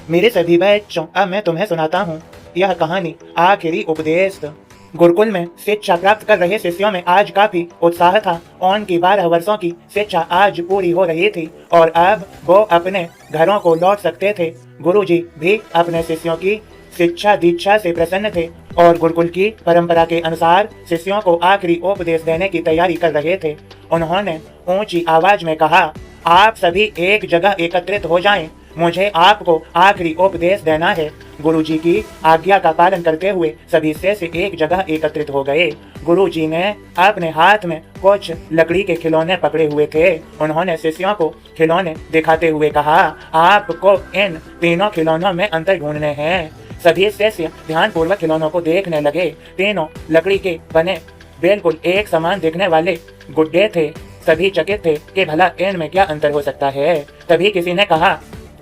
मेरे सभी बच्चों, अब मैं तुम्हें सुनाता हूँ यह कहानी आखिरी उपदेश। गुरुकुल में शिक्षा प्राप्त कर रहे शिष्यों में आज काफी उत्साह था। उनकी 12 वर्षों की शिक्षा आज पूरी हो रही थी और अब वो अपने घरों को लौट सकते थे। गुरुजी भी अपने शिष्यों की शिक्षा दीक्षा से प्रसन्न थे और गुरुकुल की परंपरा के अनुसार शिष्यों को आखिरी उपदेश देने की तैयारी कर रहे थे। उन्होंने ऊंची आवाज में कहा, आप सभी एक जगह एकत्रित हो जाएं। मुझे आपको आखिरी उपदेश देना है। गुरुजी की आज्ञा का पालन करते हुए सभी शिष्य एक जगह एकत्रित हो गए। गुरुजी ने अपने हाथ में कुछ लकड़ी के खिलौने पकड़े हुए थे। उन्होंने शिष्यों को खिलौने दिखाते हुए कहा, आपको इन तीनों खिलौनों में अंतर ढूंढने हैं। सभी शिष्य ध्यानपूर्वक खिलौनों को देखने लगे। तीनों लकड़ी के बने बिल्कुल एक समान दिखने वाले गुड्डे थे। सभी चकित थे कि भला इनमें क्या अंतर हो सकता है। तभी किसी ने कहा,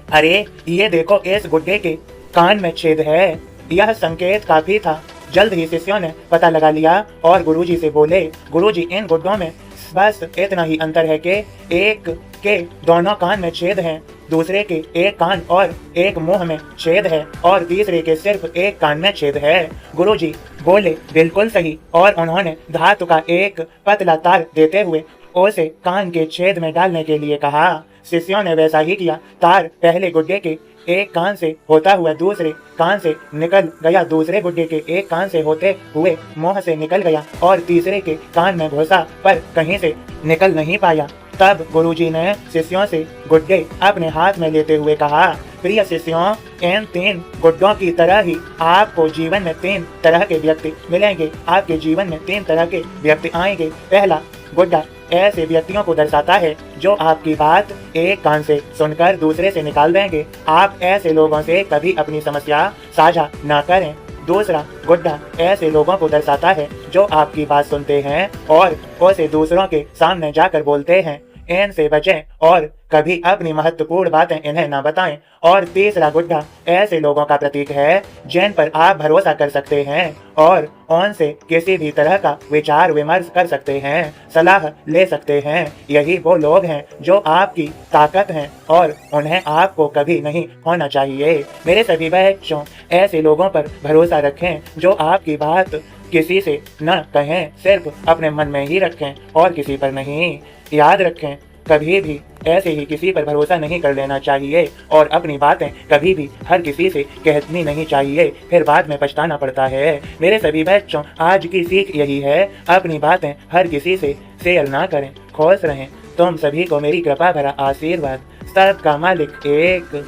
अरे ये देखो, इस गुड्डे के कान में छेद है। यह संकेत काफी था। जल्द ही शिष्यों ने पता लगा लिया और गुरुजी से बोले, गुरुजी, इन गुड्डों में बस इतना ही अंतर है कि एक के दोनों कान में छेद हैं, दूसरे के एक कान और एक मुंह में छेद है और तीसरे के सिर्फ एक कान में छेद है। गुरुजी बोले, बिल्कुल सही। और उन्होंने धातु का एक पतला तार देते हुए उसे कान के छेद में डालने के लिए कहा। शिष्यों ने वैसा ही किया। तार पहले गुड्डे के एक कान से होता हुआ दूसरे कान से निकल गया, दूसरे गुड्डे के एक कान से होते हुए मुंह से निकल गया और तीसरे के कान में घुसा पर कहीं से निकल नहीं पाया। तब गुरुजी ने शिष्यों से गुड्डे अपने हाथ में लेते हुए कहा, प्रिय शिष्यों, इन 3 गुड्डों की तरह ही आपको जीवन में 3 तरह के व्यक्ति मिलेंगे। आपके जीवन में 3 तरह के व्यक्ति आएंगे। पहला गुड्डा ऐसे व्यक्तियों को दर्शाता है जो आपकी बात एक कान से सुनकर दूसरे से निकाल देंगे। आप ऐसे लोगों से कभी अपनी समस्या साझा न करें। दूसरा गुड्डा ऐसे लोगों को दर्शाता है जो आपकी बात सुनते हैं और उसे दूसरों के सामने जाकर बोलते हैं। इनसे बचें और कभी अपनी महत्वपूर्ण बातें इन्हें न बताएं। और तीसरा गुड्डा ऐसे लोगों का प्रतीक है जिन पर आप भरोसा कर सकते हैं और उनसे किसी भी तरह का विचार विमर्श कर सकते हैं, सलाह ले सकते हैं। यही वो लोग हैं जो आपकी ताकत हैं और उन्हें आपको कभी नहीं होना चाहिए। मेरे सभी बच्चों, ऐसे लोगों पर भरोसा रखें जो आपकी बात किसी से न कहें, सिर्फ अपने मन में ही रखें और किसी पर नहीं। याद रखें, कभी भी ऐसे ही किसी पर भरोसा नहीं कर लेना चाहिए और अपनी बातें कभी भी हर किसी से कहनी नहीं चाहिए, फिर बाद में पछताना पड़ता है। मेरे सभी बच्चों, आज की सीख यही है, अपनी बातें हर किसी से शेयर ना करें। खुश रहें। तुम सभी को मेरी कृपा भरा आशीर्वाद। सबका मालिक एक।